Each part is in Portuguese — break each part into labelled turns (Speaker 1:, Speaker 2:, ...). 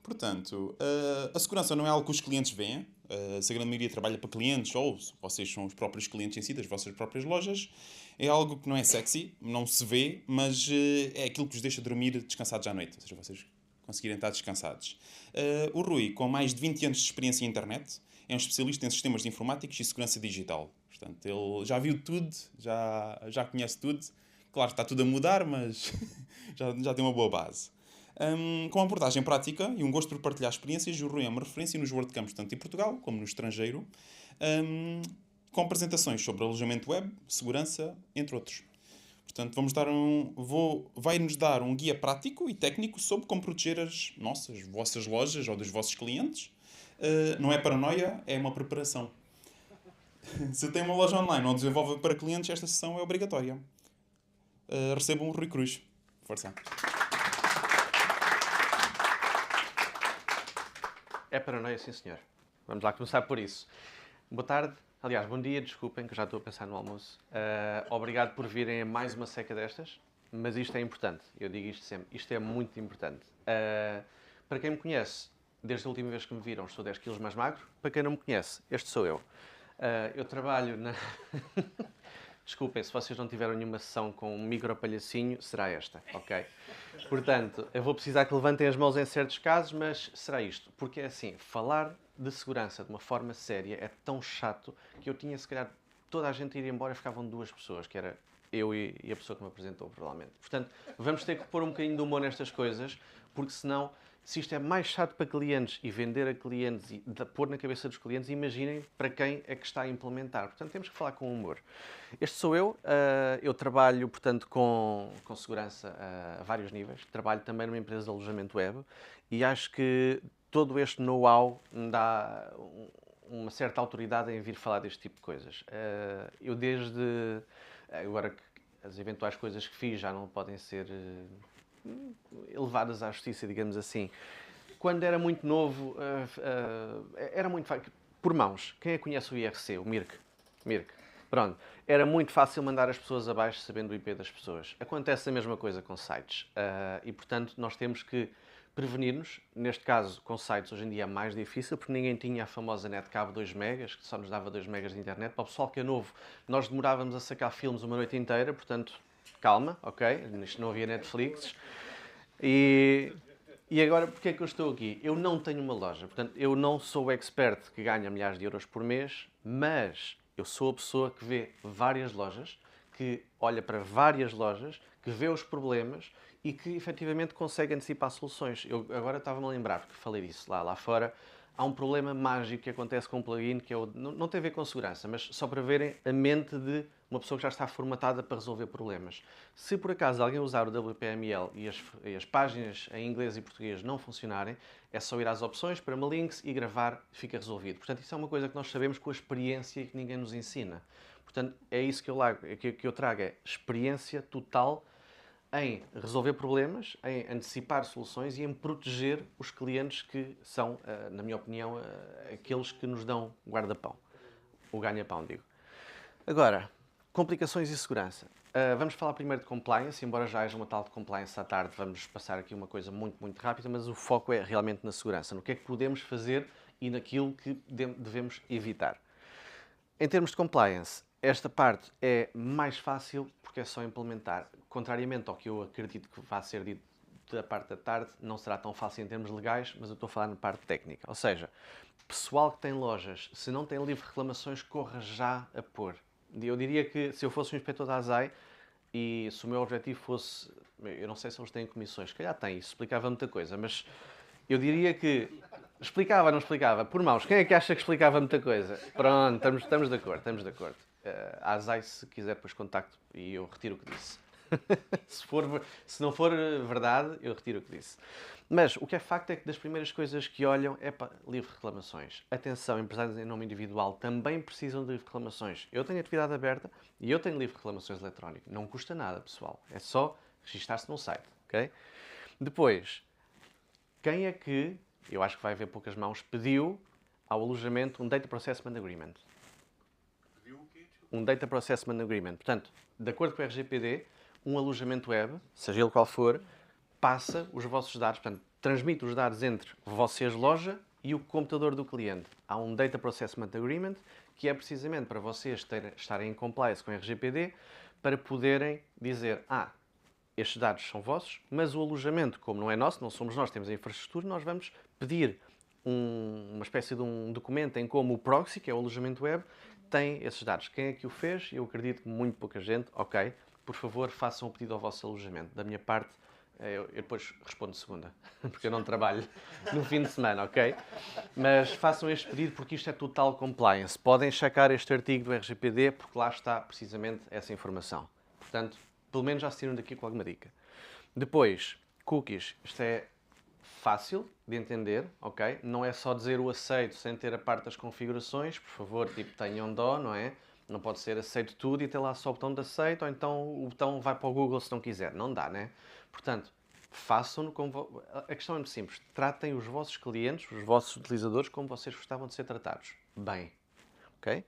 Speaker 1: Portanto, a segurança não é algo que os clientes veem. Se a grande maioria trabalha para clientes ou se vocês são os próprios clientes em si das vossas próprias lojas, é algo que não é sexy, não se vê, mas é aquilo que vos deixa dormir descansados à noite. Ou seja, vocês conseguirem estar descansados. O Rui, com mais de 20 anos de experiência em internet, é um especialista em sistemas informáticos e segurança digital. Portanto, ele já viu tudo, já conhece tudo. Claro, está tudo a mudar, mas já tem uma boa base. Com uma abordagem prática e um gosto por partilhar experiências, o Rui é uma referência nos WordCamps, tanto em Portugal como no estrangeiro, com apresentações sobre alojamento web, segurança, entre outros. Portanto, vai-nos dar um guia prático e técnico sobre como proteger as vossas lojas ou dos vossos clientes. Não é paranoia, é uma preparação. Se tem uma loja online ou desenvolve para clientes, esta sessão é obrigatória. Recebam o Rui Cruz. Força.
Speaker 2: É paranoia, sim senhor. Vamos lá começar por isso. Boa tarde, aliás, bom dia, desculpem que eu já estou a pensar no almoço. Obrigado por virem a mais uma seca destas, mas isto é importante, eu digo isto sempre, isto é muito importante. Para quem me conhece, desde a última vez que me viram, estou 10 quilos mais magro. Para quem não me conhece, este sou eu. Eu trabalho na... Desculpem, se vocês não tiveram nenhuma sessão com um micropalhacinho, será esta, ok? Portanto, eu vou precisar que levantem as mãos em certos casos, mas será isto. Porque é assim, falar de segurança de uma forma séria é tão chato que eu tinha, se calhar, toda a gente ir embora e ficavam duas pessoas, que era eu e a pessoa que me apresentou, provavelmente. Portanto, vamos ter que pôr um bocadinho de humor nestas coisas, porque senão, se isto é mais chato para clientes e vender a clientes e pôr na cabeça dos clientes, imaginem para quem é que está a implementar. Portanto, temos que falar com humor. Este sou eu trabalho, portanto, com segurança a vários níveis. Trabalho também numa empresa de alojamento web e acho que todo este know-how me dá uma certa autoridade em vir falar deste tipo de coisas. Eu desde... Agora que as eventuais coisas que fiz já não podem ser elevadas à justiça, digamos assim. Quando era muito novo, era muito fácil. Por mãos. Quem é que conhece o IRC? O MIRC? MIRC. Pronto. Era muito fácil mandar as pessoas abaixo sabendo o IP das pessoas. Acontece a mesma coisa com sites. E, portanto, nós temos que prevenir-nos. Neste caso, com sites, hoje em dia é mais difícil, porque ninguém tinha a famosa net cabo 2 megas, que só nos dava 2 megas de internet. Para o pessoal que é novo, nós demorávamos a sacar filmes uma noite inteira, portanto, calma, ok? Isto não havia Netflix. E agora, porque é que eu estou aqui? Eu não tenho uma loja, portanto, eu não sou o expert que ganha milhares de euros por mês, mas eu sou a pessoa que vê várias lojas, que olha para várias lojas, que vê os problemas e que efetivamente consegue antecipar soluções. Eu agora estava-me a lembrar, porque falei disso lá fora, há um problema mágico que acontece com um plugin que não tem a ver com segurança, mas só para verem a mente de uma pessoa que já está formatada para resolver problemas. Se por acaso alguém usar o WPML e as páginas em inglês e português não funcionarem, é só ir às opções, para uma links e gravar, fica resolvido. Portanto, isso é uma coisa que nós sabemos com a experiência e que ninguém nos ensina. Portanto, é isso que eu trago, é experiência total em resolver problemas, em antecipar soluções e em proteger os clientes que são, na minha opinião, aqueles que nos dão guarda-pão. O ganha-pão, digo. Agora, complicações e segurança. Vamos falar primeiro de compliance, embora já haja uma tal de compliance à tarde, vamos passar aqui uma coisa muito, muito rápida, mas o foco é realmente na segurança, no que é que podemos fazer e naquilo que devemos evitar. Em termos de compliance, esta parte é mais fácil porque é só implementar. Contrariamente ao que eu acredito que vai ser dito da parte da tarde, não será tão fácil em termos legais, mas eu estou a falar na parte técnica. Ou seja, pessoal que tem lojas, se não tem livre de reclamações, corra já a pôr. Eu diria que se eu fosse um inspetor da ASAI e se o meu objetivo fosse... Eu não sei se eles têm comissões, se calhar têm, isso explicava muita coisa, mas eu diria que... Explicava ou não explicava? Por mãos, quem é que acha que explicava muita coisa? Pronto, estamos de acordo, estamos de acordo. A ASAI, se quiser, depois contacto e eu retiro o que disse. Se não for verdade, eu retiro o que disse. Mas o que é facto é que das primeiras coisas que olham é para livre de reclamações. Atenção, empresários em nome individual também precisam de livre de reclamações. Eu tenho atividade aberta e eu tenho livre de reclamações eletrónico. Não custa nada, pessoal. É só registar-se num site, ok? Depois, quem é que, eu acho que vai haver poucas mãos, pediu ao alojamento um Data Processment Agreement? Pediu o quê? Um Data Processment Agreement. Portanto, de acordo com o RGPD, um alojamento web, seja ele qual for, passa os vossos dados, portanto, transmite os dados entre vocês, loja, e o computador do cliente. Há um Data Processment Agreement, que é precisamente para vocês estarem em compliance com o RGPD, para poderem dizer, estes dados são vossos, mas o alojamento, como não é nosso, não somos nós, temos a infraestrutura, nós vamos pedir uma espécie de um documento em como o proxy, que é o alojamento web, tem esses dados. Quem é que o fez? Eu acredito que muito pouca gente. Ok, por favor, façam o pedido ao vosso alojamento. Da minha parte, eu depois respondo segunda, porque eu não trabalho no fim de semana, ok? Mas façam este pedido porque isto é total compliance. Podem checar este artigo do RGPD porque lá está precisamente essa informação. Portanto, pelo menos já saíram daqui com alguma dica. Depois, cookies. Isto é fácil de entender, ok? Não é só dizer o aceito sem ter a parte das configurações. Por favor, tipo, tenham dó, não é? Não pode ser aceito tudo e ter lá só o botão de aceito, ou então o botão vai para o Google se não quiser. Não dá, né? Portanto, façam-no como... A questão é muito simples. Tratem os vossos clientes, os vossos utilizadores, como vocês gostavam de ser tratados. Bem, ok?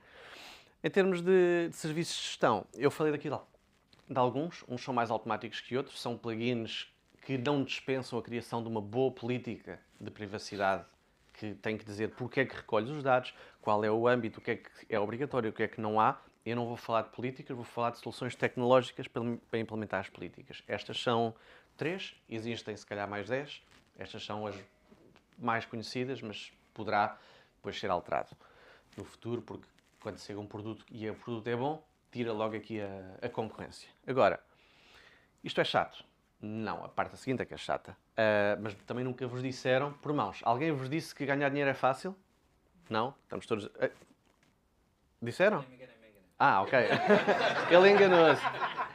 Speaker 2: Em termos de serviços de gestão, eu falei daqui de alguns. Uns são mais automáticos que outros. São plugins que não dispensam a criação de uma boa política de privacidade que tem que dizer porque é que recolhes os dados, qual é o âmbito, o que é obrigatório, o que é que não há. Eu não vou falar de políticas, vou falar de soluções tecnológicas para implementar as políticas. Estas são 3, existem se calhar mais 10. Estas são as mais conhecidas, mas poderá depois ser alterado no futuro, porque quando chega um produto e o produto é bom, tira logo aqui a concorrência. Agora, isto é chato? Não, a parte seguinte é que é chata. Mas também nunca vos disseram por mãos. Alguém vos disse que ganhar dinheiro é fácil? Não? Estamos todos... Disseram?
Speaker 3: Me enganei.
Speaker 2: Ok. Ele enganou-se.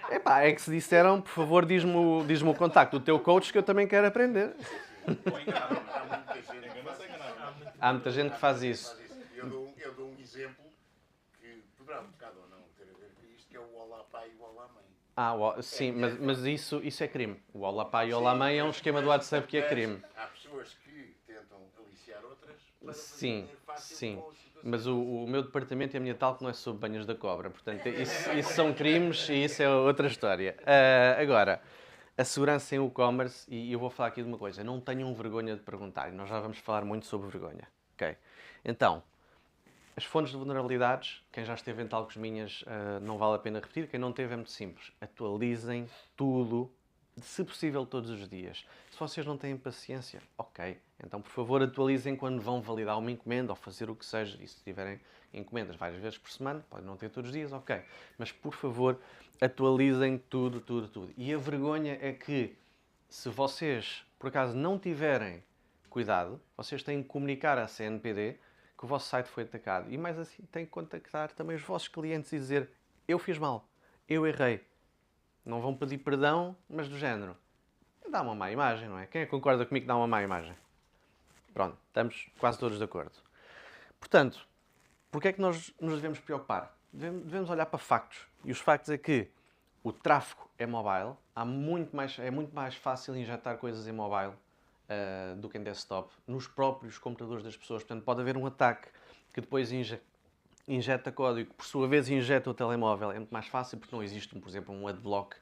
Speaker 2: Epá, é que se disseram, por favor, diz-me o contacto do teu coach que eu também quero aprender.
Speaker 4: Ou enganaram, há muita gente que faz isso.
Speaker 2: Há muita gente que faz isso.
Speaker 4: Eu dou um exemplo que poderá um bocado ou não ter a ver com isto, que é o Olá Pai e o Olá Mãe.
Speaker 2: Sim, mas isso é crime. O Olá Pai e Olá Mãe é um esquema do WhatsApp que é crime.
Speaker 4: Há pessoas que tentam aliciar outras para fazer
Speaker 2: Sim,
Speaker 4: dinheiro fácil
Speaker 2: sim.
Speaker 4: com situações.
Speaker 2: Mas o meu departamento e a minha tal que não é sobre banhas da cobra. Portanto, isso são crimes e isso é outra história. Agora, a segurança em e-commerce, e eu vou falar aqui de uma coisa. Não tenham vergonha de perguntar. E nós já vamos falar muito sobre vergonha. Ok? Então, as fontes de vulnerabilidades, quem já esteve em talcos minhas, não vale a pena repetir. Quem não teve é muito simples. Atualizem tudo, se possível, todos os dias. Se vocês não têm paciência, ok. Então, por favor, atualizem quando vão validar uma encomenda ou fazer o que seja. E se tiverem encomendas várias vezes por semana, podem não ter todos os dias, ok. Mas, por favor, atualizem tudo. E a vergonha é que, se vocês, por acaso, não tiverem cuidado, vocês têm que comunicar à CNPD que o vosso site foi atacado. E mais assim, têm que contactar também os vossos clientes e dizer: eu fiz mal, eu errei. Não vão pedir perdão, mas do género. Dá uma má imagem, não é? Quem é que concorda comigo que dá uma má imagem? Pronto, estamos quase todos de acordo. Portanto, porquê é que nós nos devemos preocupar? Devemos olhar para factos. E os factos é que o tráfego é mobile, é muito mais fácil injetar coisas em mobile do que em desktop, nos próprios computadores das pessoas. Portanto, pode haver um ataque que depois injeta código, que por sua vez injeta o telemóvel. É muito mais fácil porque não existe, por exemplo, um adblock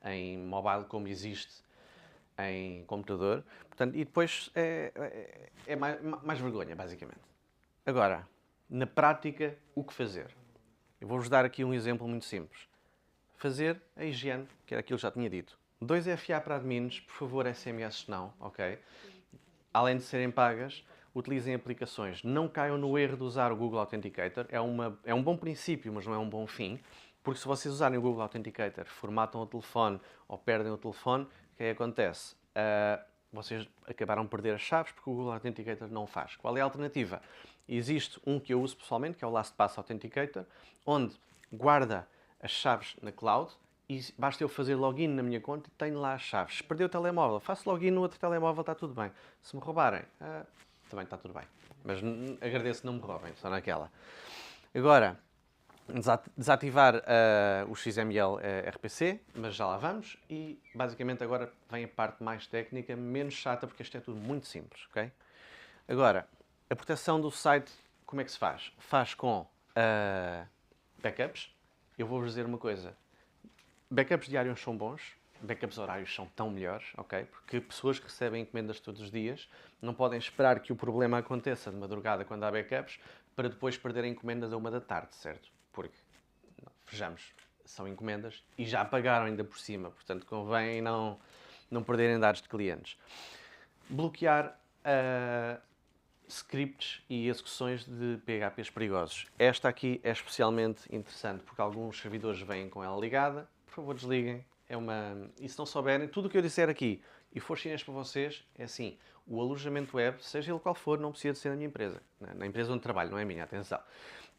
Speaker 2: em mobile como existe em computador. Portanto, e depois é mais vergonha, basicamente. Agora, na prática, o que fazer? Eu vou-vos dar aqui um exemplo muito simples. Fazer a higiene, que era aquilo que já tinha dito. 2 FA para admins, por favor, SMS não, ok? Além de serem pagas, utilizem aplicações. Não caiam no erro de usar o Google Authenticator. É um bom princípio, mas não é um bom fim. Porque se vocês usarem o Google Authenticator, formatam o telefone ou perdem o telefone, o que acontece? Vocês acabaram de perder as chaves porque o Google Authenticator não faz. Qual é a alternativa? Existe um que eu uso pessoalmente, que é o LastPass Authenticator, onde guarda as chaves na cloud e basta eu fazer login na minha conta e tenho lá as chaves. Se perder o telemóvel, faço login no outro telemóvel, está tudo bem. Se me roubarem, também está tudo bem. Mas agradeço que não me roubem, só naquela. Agora, desativar o XML RPC, mas já lá vamos. E basicamente agora vem a parte mais técnica, menos chata, porque isto é tudo muito simples, ok? Agora, a proteção do site, como é que se faz? Faz com backups. Eu vou-vos dizer uma coisa. Backups diários são bons, backups horários são tão melhores, ok? Porque pessoas que recebem encomendas todos os dias não podem esperar que o problema aconteça de madrugada quando há backups para depois perderem encomendas a 1 da tarde, certo? Porque, vejamos, são encomendas e já pagaram ainda por cima, portanto convém não perderem dados de clientes. Bloquear scripts e execuções de PHPs perigosos. Esta aqui é especialmente interessante porque alguns servidores vêm com ela ligada. Por favor, desliguem. E se não souberem, tudo o que eu disser aqui e for chinês para vocês, é assim, o alojamento web, seja ele qual for, não precisa de ser na minha empresa. Na empresa onde trabalho, não é minha, atenção.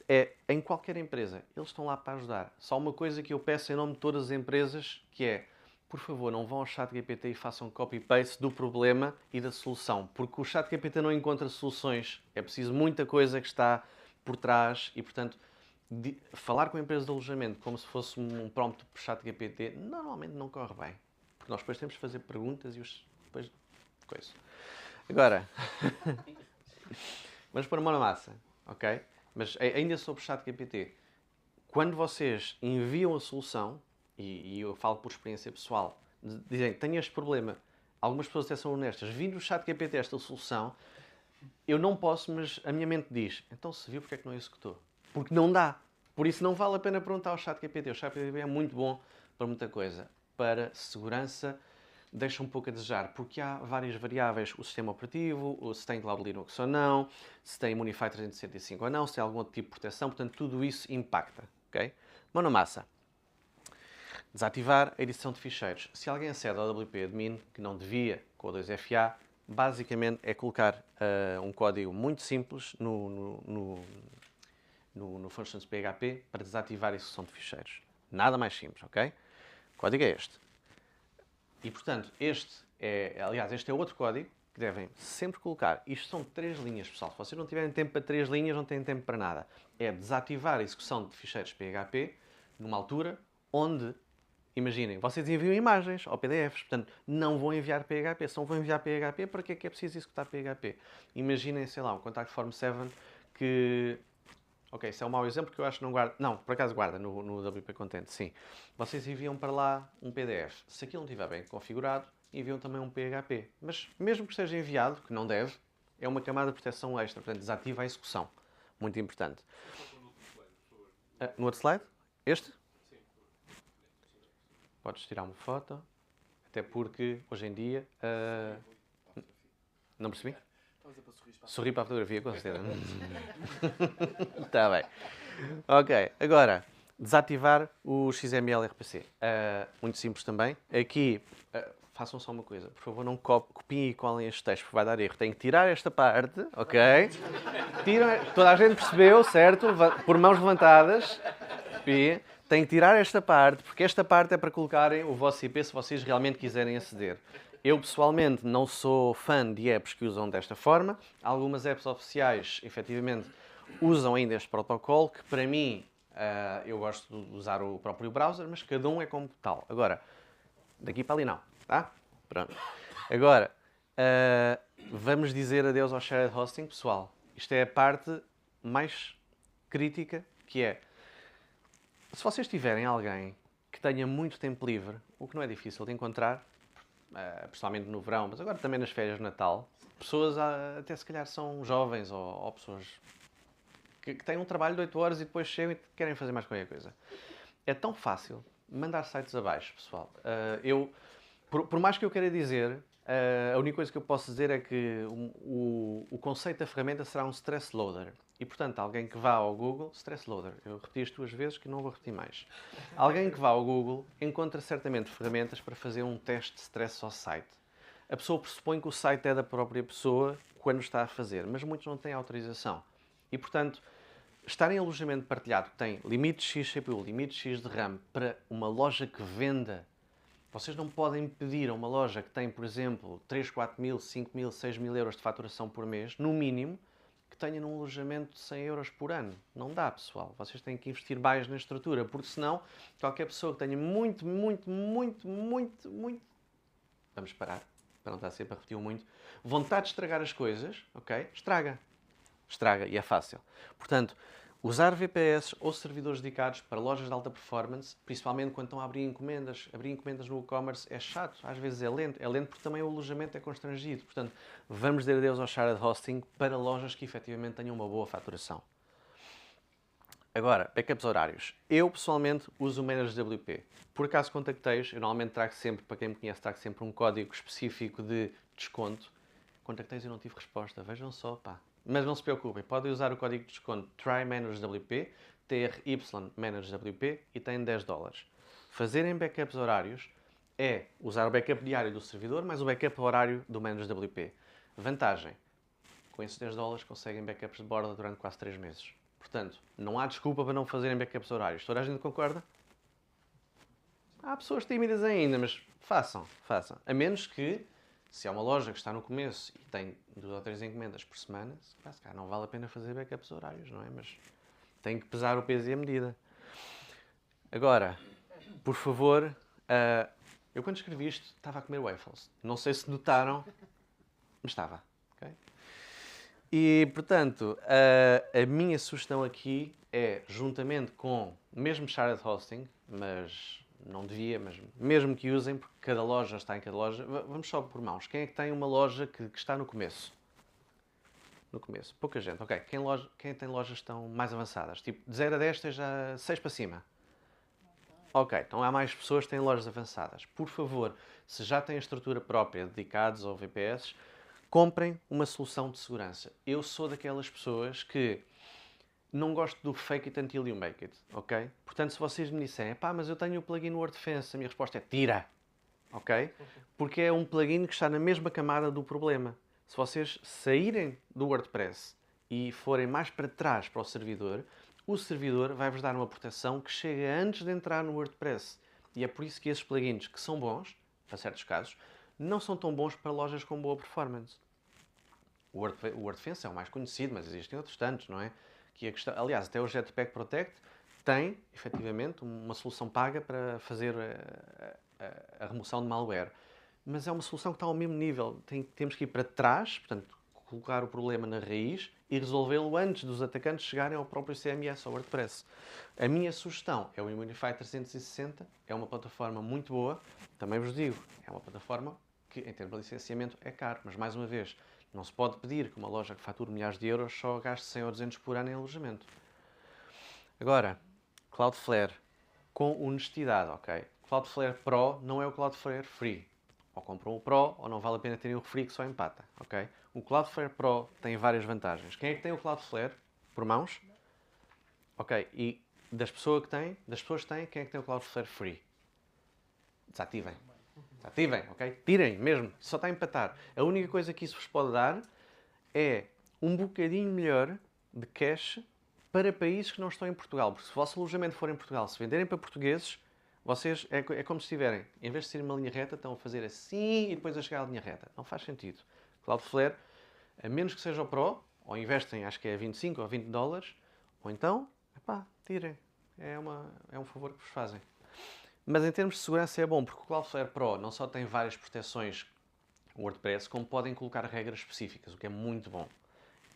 Speaker 2: É em qualquer empresa. Eles estão lá para ajudar. Só uma coisa que eu peço em nome de todas as empresas, que é, por favor, não vão ao ChatGPT e façam copy-paste do problema e da solução, porque o ChatGPT não encontra soluções. É preciso muita coisa que está por trás e, portanto, falar com a empresa de alojamento como se fosse um prompt para o ChatGPT normalmente não corre bem, porque nós depois temos que fazer perguntas e depois coisa. Agora, vamos pôr a mão na massa, ok? Mas ainda sobre o ChatGPT, quando vocês enviam a solução, e eu falo por experiência pessoal, dizem, tenho este problema, algumas pessoas até são honestas, vindo o ChatGPT esta solução, eu não posso, mas a minha mente diz, então se viu, porque é que não executou? Porque não dá. Por isso não vale a pena perguntar ao ChatGPT. O ChatGPT é muito bom para muita coisa. Para segurança, deixa um pouco a desejar, porque há várias variáveis. O sistema operativo, se tem Cloud Linux ou não, se tem Unify 365 ou não, se tem algum outro tipo de proteção. Portanto, tudo isso impacta. Okay? Mão na massa. Desativar a edição de ficheiros. Se alguém acede ao WP Admin, que não devia, com o 2FA, basicamente é colocar um código muito simples no Functions PHP para desativar a execução de ficheiros. Nada mais simples, ok? O código é este. E, portanto, este é outro código que devem sempre colocar. Isto são 3 linhas, pessoal. Se vocês não tiverem tempo para 3 linhas, não têm tempo para nada. É desativar a execução de ficheiros PHP numa altura onde, imaginem, vocês enviam imagens ou PDFs, portanto, não vão enviar PHP. Se não vão enviar PHP, para que é preciso executar PHP? Imaginem, sei lá, um Contact Form 7 que... Ok, isso é um mau exemplo que eu acho que não guarda... Não, por acaso guarda no WP Content, sim. Vocês enviam para lá um PDF. Se aquilo não estiver bem configurado, enviam também um PHP. Mas mesmo que seja enviado, que não deve, é uma camada de proteção extra. Portanto, desativa a execução. Muito importante. No outro slide? Este? Sim. Podes tirar uma foto. Até porque, hoje em dia... Não percebi? Sorri para a fotografia, com certeza. Está bem. Ok, agora, desativar o XML RPC. Muito simples também. Aqui, façam só uma coisa. Por favor, não copiem e colhem este texto, porque vai dar erro. Tem que tirar esta parte, ok? Toda a gente percebeu, certo? Por mãos levantadas. Tem que tirar esta parte, porque esta parte é para colocarem o vosso IP se vocês realmente quiserem aceder. Eu, pessoalmente, não sou fã de apps que usam desta forma. Algumas apps oficiais, efetivamente, usam ainda este protocolo, que para mim, eu gosto de usar o próprio browser, mas cada um é como tal. Agora, daqui para ali não, tá? Pronto. Agora, vamos dizer adeus ao shared hosting, pessoal. Isto é a parte mais crítica, que é, se vocês tiverem alguém que tenha muito tempo livre, o que não é difícil de encontrar, principalmente no verão, mas agora também nas férias de Natal, pessoas até se calhar são jovens ou pessoas que têm um trabalho de 8 horas e depois chegam e querem fazer mais qualquer coisa. É tão fácil mandar sites abaixo, pessoal. Por mais que eu queira dizer, a única coisa que eu posso dizer é que o conceito da ferramenta será um stress loader. E, portanto, alguém que vá ao Google, stress loader, eu repeti isto 2 vezes que não vou repetir mais. Alguém que vá ao Google encontra certamente ferramentas para fazer um teste de stress ao site. A pessoa pressupõe que o site é da própria pessoa quando está a fazer, mas muitos não têm autorização. E, portanto, estar em alojamento partilhado que tem limite X CPU, limite X de RAM para uma loja que venda. Vocês não podem pedir a uma loja que tem, por exemplo, 3, 4 mil, 5 mil, 6 mil euros de faturação por mês, no mínimo, que tenha num alojamento de 100 euros por ano. Não dá, pessoal. Vocês têm que investir mais na estrutura, porque senão, qualquer pessoa que tenha muito... Vamos parar, para não estar sempre a repetir muito. Vontade de estragar as coisas, ok? Estraga. Estraga, e é fácil. Portanto, Usar VPS ou servidores dedicados para lojas de alta performance, principalmente quando estão a abrir encomendas no e-commerce, é chato, às vezes é lento. É lento porque também o alojamento é constrangido. Portanto, vamos dizer adeus ao shared hosting para lojas que efetivamente tenham uma boa faturação. Agora, backups horários. Eu, pessoalmente, uso o ManageWP. Por acaso contactei-os, eu normalmente trago sempre, para quem me conhece, trago sempre um código específico de desconto. Contactei-os e não tive resposta. Vejam só, pá. Mas não se preocupem, podem usar o código de desconto TRYManageWP, TRYManageWP, e têm $10. Fazerem backups horários é usar o backup diário do servidor mais o backup horário do ManageWP. Vantagem, com esses $10 conseguem backups de borda durante quase 3 meses. Portanto, não há desculpa para não fazerem backups horários. Toda a gente concorda? Há pessoas tímidas ainda, mas façam. A menos que, se é uma loja que está no começo e tem 2 ou 3 encomendas por semana, se calhar não vale a pena fazer backups horários, não é? Mas tem que pesar o peso e a medida. Agora, por favor, eu quando escrevi isto estava a comer waffles. Não sei se notaram, mas estava. Okay? E, portanto, a minha sugestão aqui é, juntamente com, mesmo shared hosting, mas não devia, mas mesmo que usem, porque cada loja está em cada loja, vamos só por mãos. Quem é que tem uma loja que está no começo? No começo. Pouca gente. Ok. Quem tem lojas que estão mais avançadas? Tipo, de 0 a 10, esteja 6 para cima. Ok. Então há mais pessoas que têm lojas avançadas. Por favor, se já têm a estrutura própria, dedicados ao VPS, comprem uma solução de segurança. Eu sou daquelas pessoas que não gosto do fake it until you make it, ok? Portanto, se vocês me disserem, pá, mas eu tenho o plugin no WordFence, a minha resposta é tira, ok? Porque é um plugin que está na mesma camada do problema. Se vocês saírem do WordPress e forem mais para trás para o servidor vai-vos dar uma proteção que chega antes de entrar no WordPress. E é por isso que esses plugins, que são bons, para certos casos, não são tão bons para lojas com boa performance. O WordFence é o mais conhecido, mas existem outros tantos, não é? Que a questão, aliás, até o Jetpack Protect tem, efetivamente, uma solução paga para fazer a remoção de malware. Mas é uma solução que está ao mesmo nível. Temos que ir para trás, portanto, colocar o problema na raiz e resolvê-lo antes dos atacantes chegarem ao próprio CMS, ao WordPress. A minha sugestão é o Immunify 360, é uma plataforma muito boa. Também vos digo, é uma plataforma que, em termos de licenciamento, é caro. Mas, mais uma vez, não se pode pedir que uma loja que fature milhares de euros só gaste 100 ou 200 por ano em alojamento. Agora, Cloudflare, com honestidade, ok? Cloudflare Pro não é o Cloudflare Free. Ou compram o Pro, ou não vale a pena terem o Free que só empata, ok? O Cloudflare Pro tem várias vantagens. Quem é que tem o Cloudflare? Por mãos? Ok, e das pessoas que têm, quem é que tem o Cloudflare Free? Desativem, ok? Tirem mesmo, só está a empatar. A única coisa que isso vos pode dar é um bocadinho melhor de cache para países que não estão em Portugal. Porque se o vosso alojamento for em Portugal, se venderem para portugueses, vocês é como se estiverem, em vez de ser uma linha reta, estão a fazer assim e depois a chegar à linha reta. Não faz sentido. Cloudflare, a menos que seja o Pro, ou investem, acho que é 25 ou 20 dólares, ou então, tirem. É um favor que vos fazem. Mas em termos de segurança é bom, porque o Cloudflare Pro não só tem várias proteções WordPress, como podem colocar regras específicas, o que é muito bom.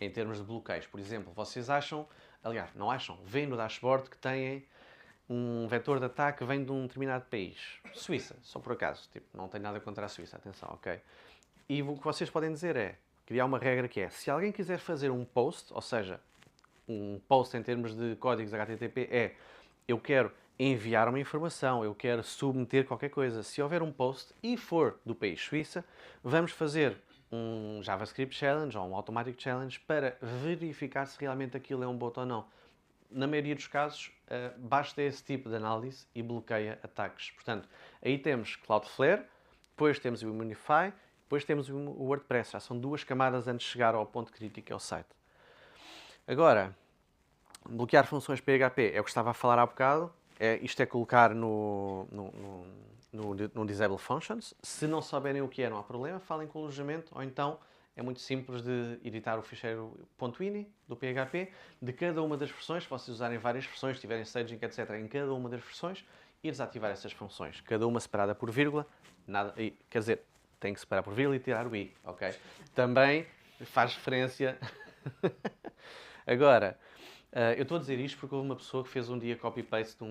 Speaker 2: Em termos de bloqueios, por exemplo, vocês acham, aliás, não acham, veem no dashboard que têm um vetor de ataque que vem de um determinado país. Suíça, só por acaso. Tipo, não tenho nada contra a Suíça, atenção, ok? E o que vocês podem dizer é, criar uma regra que é, se alguém quiser fazer um post, ou seja, um post em termos de códigos HTTP é, eu quero enviar uma informação, eu quero submeter qualquer coisa. Se houver um post e for do país Suíça, vamos fazer um JavaScript Challenge ou um Automatic Challenge para verificar se realmente aquilo é um bot ou não. Na maioria dos casos, basta esse tipo de análise e bloqueia ataques. Portanto, aí temos Cloudflare, depois temos o Immunify, depois temos o WordPress. Já são 2 camadas antes de chegar ao ponto crítico que é o site. Agora, bloquear funções PHP é o que estava a falar há bocado. Isto é colocar no Disable Functions. Se não souberem o que é, não há problema, falem com o alojamento, ou então é muito simples de editar o ficheiro .ini do PHP de cada uma das versões, se vocês usarem várias versões, se tiverem staging, etc., em cada uma das versões, e desativar essas funções. Cada uma separada por vírgula, quer dizer, tem que separar por vírgula e tirar o i, ok? Também faz referência... Agora, Eu estou a dizer isto porque houve uma pessoa que fez um dia copy-paste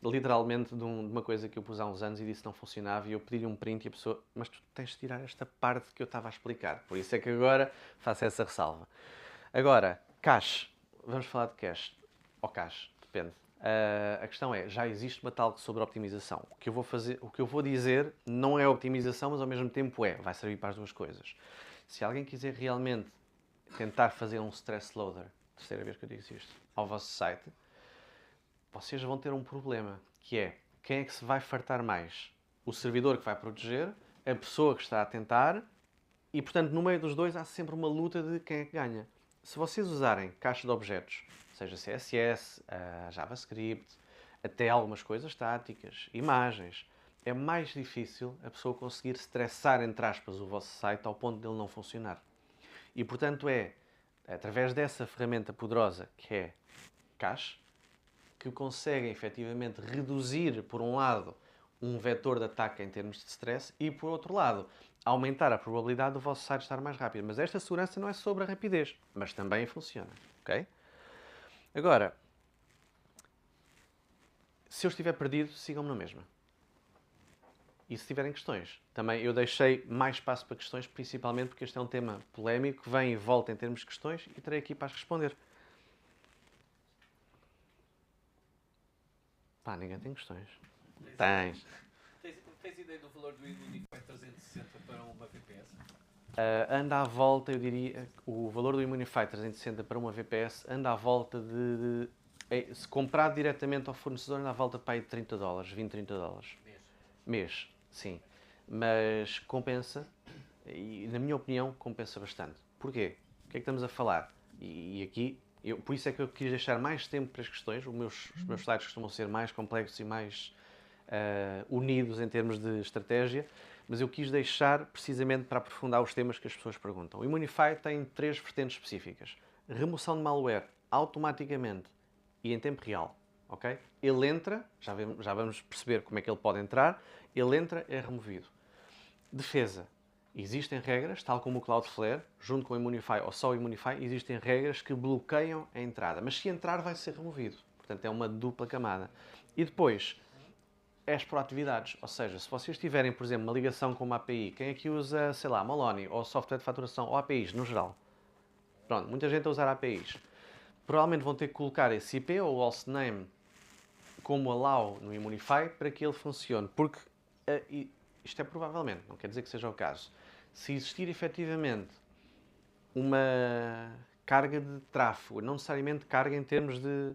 Speaker 2: literalmente de uma coisa que eu pus há uns anos e disse que não funcionava e eu pedi-lhe um print e a pessoa, mas tu tens de tirar esta parte que eu estava a explicar. Por isso é que agora faço essa ressalva. Agora, cache. Vamos falar de cache. Ou cache, depende. A questão é, já existe uma tal sobre optimização. O que eu vou dizer não é optimização, mas ao mesmo tempo vai servir para as duas coisas. Se alguém quiser realmente tentar fazer um stress loader, terceira vez que eu digo isto, ao vosso site, vocês vão ter um problema, que é, quem é que se vai fartar mais? O servidor que vai proteger, a pessoa que está a tentar, e portanto no meio dos dois há sempre uma luta de quem é que ganha. Se vocês usarem caixa de objetos, seja CSS, JavaScript, até algumas coisas estáticas, imagens, é mais difícil a pessoa conseguir estressar, entre aspas, o vosso site ao ponto de ele não funcionar. E portanto através dessa ferramenta poderosa que é cache, que conseguem efetivamente reduzir, por um lado, um vetor de ataque em termos de stress e, por outro lado, aumentar a probabilidade do vosso site estar mais rápido. Mas esta segurança não é sobre a rapidez, mas também funciona, ok? Agora, se eu estiver perdido, sigam-me na mesma. E se tiverem questões, também eu deixei mais espaço para questões, principalmente porque este é um tema polémico, que vem e volta em termos de questões e terei aqui para as responder. Pá, ninguém tem questões. Tens.
Speaker 3: Tens ideia do valor do Immunify 360 para uma VPS?
Speaker 2: Anda à volta, eu diria, o valor do Immunify 360 para uma VPS anda à volta se comprado diretamente ao fornecedor, anda à volta para aí de $30, 20, $30. Mês, sim. Mas compensa, e na minha opinião, compensa bastante. Porquê? O que é que estamos a falar? E aqui, por isso é que eu quis deixar mais tempo para as questões. Os meus sites costumam ser mais complexos e mais unidos em termos de estratégia, mas eu quis deixar precisamente para aprofundar os temas que as pessoas perguntam. O Immunify tem 3 vertentes específicas. Remoção de malware automaticamente e em tempo real. Okay? Ele entra, já vamos perceber como é que ele pode entrar, ele entra, é removido. Defesa. Existem regras, tal como o Cloudflare, junto com o Immunify ou só o Immunify, existem regras que bloqueiam a entrada. Mas se entrar, vai ser removido. Portanto, é uma dupla camada. E depois, as proatividades. Ou seja, se vocês tiverem, por exemplo, uma ligação com uma API, quem é que usa, sei lá, Moloni, ou software de faturação, ou APIs, no geral? Pronto, muita gente a usar APIs. Provavelmente vão ter que colocar esse IP ou o hostname como allow no Immunify para que ele funcione. Porque isto é provavelmente, não quer dizer que seja o caso. Se existir efetivamente uma carga de tráfego, não necessariamente carga em termos de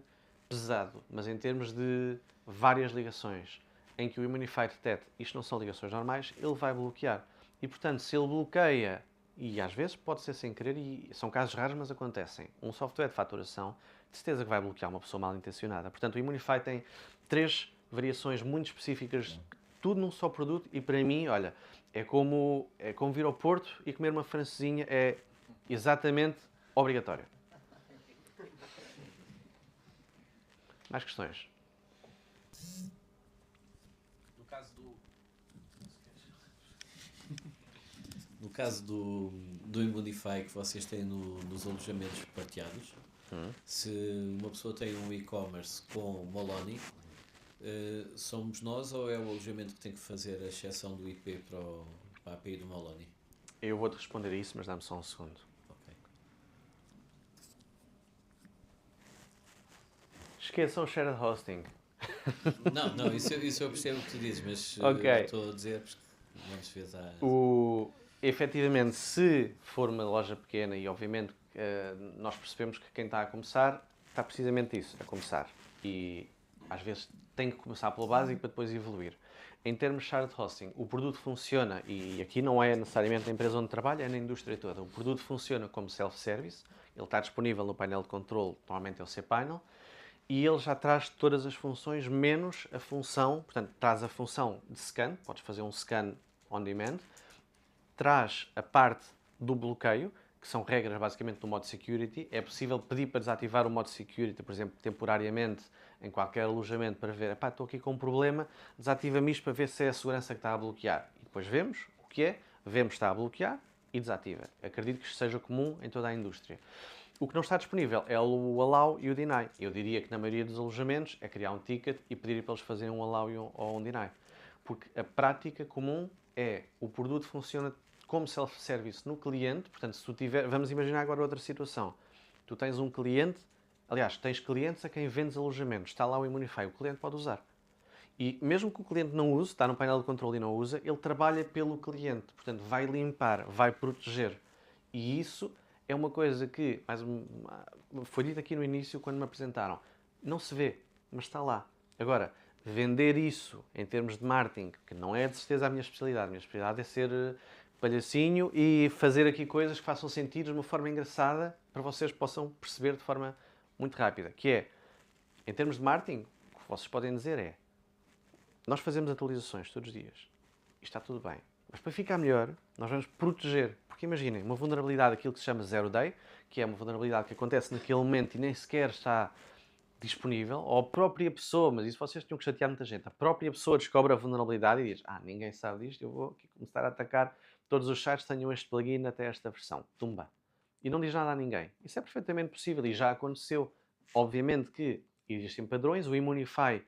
Speaker 2: pesado, mas em termos de várias ligações, em que o Immunify detecta isto não são ligações normais, ele vai bloquear. E portanto, se ele bloqueia, e às vezes pode ser sem querer, e são casos raros, mas acontecem, um software de faturação, de certeza que vai bloquear uma pessoa mal intencionada. Portanto, o Immunify tem 3 variações muito específicas, tudo num só produto, e para mim, olha, é como vir ao Porto e comer uma francesinha, é exatamente obrigatório. Mais questões?
Speaker 3: No caso do Immunify que vocês têm nos alojamentos partilhados, se uma pessoa tem um e-commerce com Moloni, somos nós ou é o alojamento que tem que fazer a exceção do IP para a API do Moloni?
Speaker 2: Eu vou-te responder a isso, mas dá-me só um segundo.
Speaker 3: Okay.
Speaker 2: Esqueçam o shared hosting.
Speaker 3: Não, isso eu percebo o que tu dizes, mas
Speaker 2: Okay.
Speaker 3: estou a dizer porque muitas vezes há...
Speaker 2: Efetivamente, se for uma loja pequena, e obviamente nós percebemos que quem está a começar está precisamente isso, a começar. E às vezes tem que começar pelo básico para depois evoluir. Em termos de shared hosting, o produto funciona, e aqui não é necessariamente na empresa onde trabalha, é na indústria toda. O produto funciona como self-service, ele está disponível no painel de controle, normalmente é o cPanel, e ele já traz todas as funções, menos a função, portanto, traz a função de scan, podes fazer um scan on demand, traz a parte do bloqueio, que são regras basicamente do modo security. É possível pedir para desativar o modo security, por exemplo, temporariamente, em qualquer alojamento, para ver, estou aqui com um problema, desativa-me isto para ver se é a segurança que está a bloquear. E depois vemos o que é, vemos que está a bloquear e desativa. Acredito que isto seja comum em toda a indústria. O que não está disponível é o allow e o deny. Eu diria que na maioria dos alojamentos é criar um ticket e pedir para eles fazerem um allow ou um deny. Porque a prática comum é o produto funciona como self-service no cliente. Portanto, se tu tiver, vamos imaginar agora outra situação. Tu tens um cliente, aliás, tens clientes a quem vendes alojamentos. Está lá o Immunify, o cliente pode usar. E mesmo que o cliente não use, está no painel de controle e não usa, ele trabalha pelo cliente. Portanto, vai limpar, vai proteger. E isso é uma coisa que, foi dito aqui no início quando me apresentaram. Não se vê, mas está lá. Agora, vender isso em termos de marketing, que não é de certeza a minha especialidade. A minha especialidade é ser palhacinho e fazer aqui coisas que façam sentido de uma forma engraçada para vocês possam perceber de forma muito rápida. Que é, em termos de marketing, o que vocês podem dizer é: nós fazemos atualizações todos os dias e está tudo bem. Mas para ficar melhor, nós vamos proteger. Porque imaginem, uma vulnerabilidade, aquilo que se chama Zero Day, que é uma vulnerabilidade que acontece naquele momento e nem sequer está disponível, ou a própria pessoa, mas isso vocês tinham que chatear muita gente, a própria pessoa descobre a vulnerabilidade e diz: ninguém sabe disto, eu vou aqui começar a atacar todos os sites que tenham este plugin até esta versão. Tumba. E não diz nada a ninguém. Isso é perfeitamente possível e já aconteceu. Obviamente que existem padrões, o Immunify,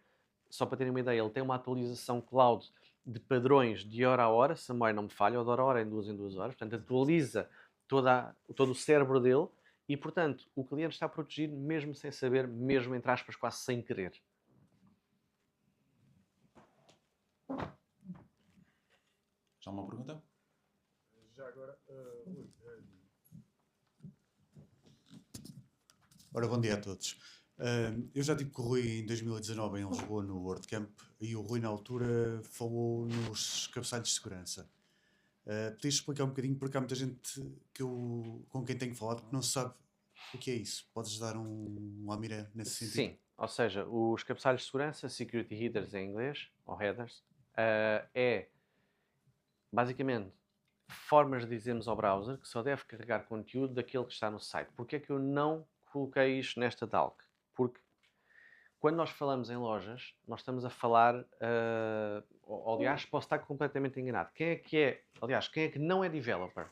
Speaker 2: só para terem uma ideia, ele tem uma atualização cloud de padrões de hora a hora, se a memória não me falha, ou de hora a hora em 2 horas, portanto atualiza todo o cérebro dele e, portanto, o cliente está protegido mesmo sem saber, mesmo entre aspas, quase sem querer.
Speaker 1: Já uma pergunta?
Speaker 5: Já agora, Ora, bom dia a todos. Eu já estive com o Rui em 2019 em Lisboa, no WordCamp, e o Rui, na altura, falou nos cabeçalhos de segurança. Podias explicar um bocadinho, porque há muita gente com quem tenho falado que não sabe o que é isso. Podes dar uma mira nesse sentido?
Speaker 2: Sim, ou seja, os cabeçalhos de segurança, security headers em inglês, ou headers, é basicamente formas de dizermos ao browser que só deve carregar conteúdo daquele que está no site. Porquê é que eu não coloquei isto nesta DALC? Porque quando nós falamos em lojas, nós estamos a falar, aliás, posso estar completamente enganado. Quem é que não é developer?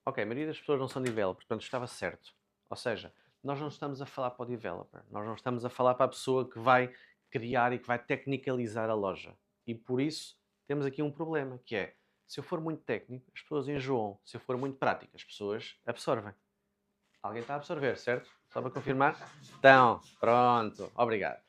Speaker 2: Ok, a maioria das pessoas não são developers, portanto estava certo. Ou seja, nós não estamos a falar para o developer, nós não estamos a falar para a pessoa que vai criar e que vai tecnicalizar a loja. E por isso temos aqui um problema, que é, se eu for muito técnico, as pessoas enjoam. Se eu for muito prático, as pessoas absorvem. Alguém está a absorver, certo? Só para confirmar? Então, pronto, obrigado.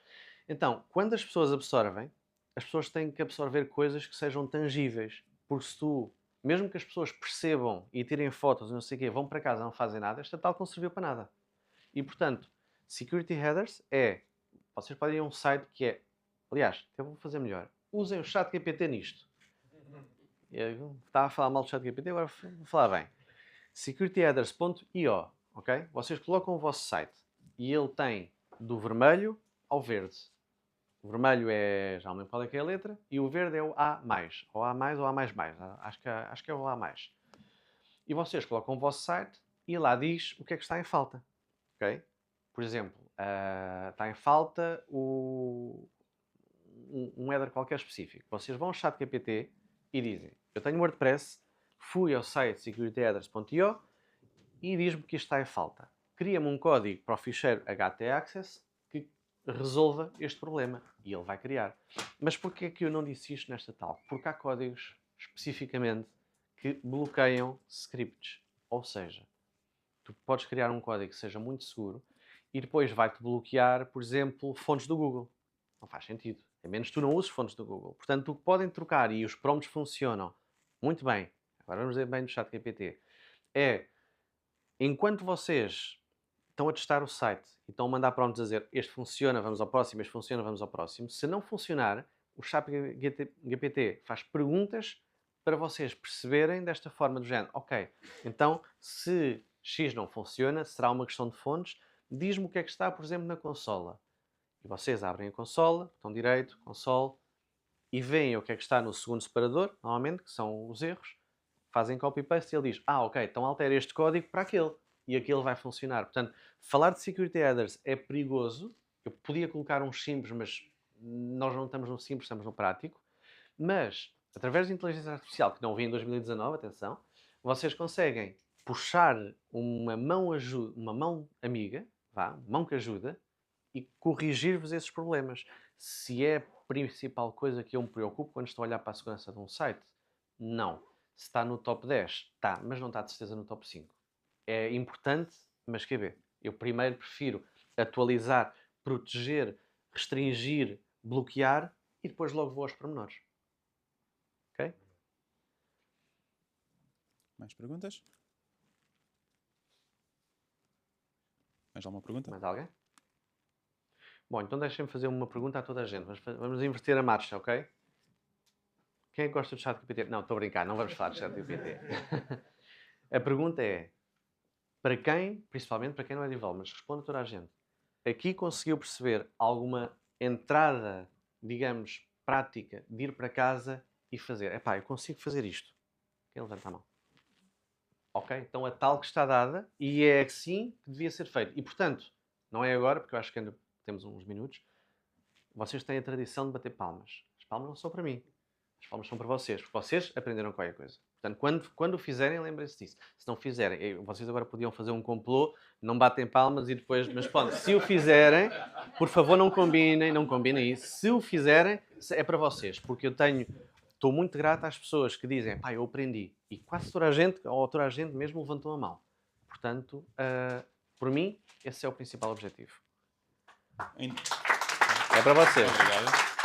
Speaker 2: Então, quando as pessoas absorvem, as pessoas têm que absorver coisas que sejam tangíveis. Porque se tu, mesmo que as pessoas percebam e tirem fotos e não sei o quê, vão para casa e não fazem nada, esta tal não serviu para nada. E, portanto, Security Headers vocês podem ir a um site que é... Aliás, eu vou fazer melhor. Usem o ChatGPT nisto. Eu estava a falar mal do ChatGPT, agora vou falar bem. securityheaders.io, ok? Vocês colocam o vosso site e ele tem do vermelho ao verde. O vermelho é, já não lembro qual é que é a letra, e o verde é o A+, ou A+, ou A++, acho que é o A+. E vocês colocam o vosso site e lá diz o que é que está em falta, ok? Por exemplo, está em falta um header qualquer específico. Vocês vão ao ChatGPT e dizem: eu tenho WordPress, fui ao site securityheaders.io e diz-me que isto está em falta. Cria-me um código para o ficheiro htaccess que resolva este problema. E ele vai criar. Mas porquê é que eu não disse isto nesta tal? Porque há códigos, especificamente, que bloqueiam scripts. Ou seja, tu podes criar um código que seja muito seguro e depois vai-te bloquear, por exemplo, fontes do Google. Não faz sentido. A menos que tu não uses fontes do Google. Portanto, o que podem trocar, e os prompts funcionam muito bem, agora vamos dizer bem do ChatGPT, é, enquanto vocês estão a testar o site e estão a mandar prompts a dizer este funciona, vamos ao próximo, este funciona, vamos ao próximo, se não funcionar, o ChatGPT faz perguntas para vocês perceberem desta forma do género: ok, então se X não funciona, será uma questão de fontes, diz-me o que é que está, por exemplo, na consola. E vocês abrem a consola, botão direito, console, e veem o que é que está no segundo separador, normalmente, que são os erros, fazem copy-paste e ele diz: ok, então altera este código para aquele, e aquele vai funcionar. Portanto, falar de Security Headers é perigoso. Eu podia colocar uns simples, mas nós não estamos no simples, estamos no prático. Mas, através de inteligência artificial, que não vi em 2019, atenção, vocês conseguem puxar uma mão amiga, mão que ajuda, e corrigir-vos esses problemas. Se é a principal coisa que eu me preocupo quando estou a olhar para a segurança de um site, não. Se está no top 10, está, mas não está de certeza no top 5. É importante, mas quer ver? Eu primeiro prefiro atualizar, proteger, restringir, bloquear e depois logo vou aos pormenores. Ok?
Speaker 1: Mais perguntas? Mais alguma pergunta?
Speaker 2: Mais alguém? Bom, então deixem-me fazer uma pergunta a toda a gente. Vamos inverter a marcha, ok? Quem é que gosta do ChatGPT? Não, estou a brincar, não vamos falar de ChatGPT. A pergunta é, para quem, principalmente para quem não é developer, mas responde a toda a gente, aqui conseguiu perceber alguma entrada, digamos, prática de ir para casa e fazer? Epá, eu consigo fazer isto. Quem levanta a mão? Ok? Então a tal que está dada e é assim que devia ser feito. E portanto, não é agora, porque eu acho que ainda temos uns minutos, vocês têm a tradição de bater palmas. As palmas não são para mim. As palmas são para vocês, porque vocês aprenderam qualquer coisa. Portanto, quando o fizerem, lembrem-se disso. Se não fizerem, vocês agora podiam fazer um complô, não batem palmas e depois... Mas pronto, se o fizerem, por favor não combinem isso. Se o fizerem, é para vocês, porque estou muito grato às pessoas que dizem, pá, eu aprendi. E quase toda a gente, ou toda a gente mesmo, levantou a mão. Portanto, por mim, esse é o principal objetivo.
Speaker 1: Em-
Speaker 2: É para vocês.
Speaker 1: Obrigado.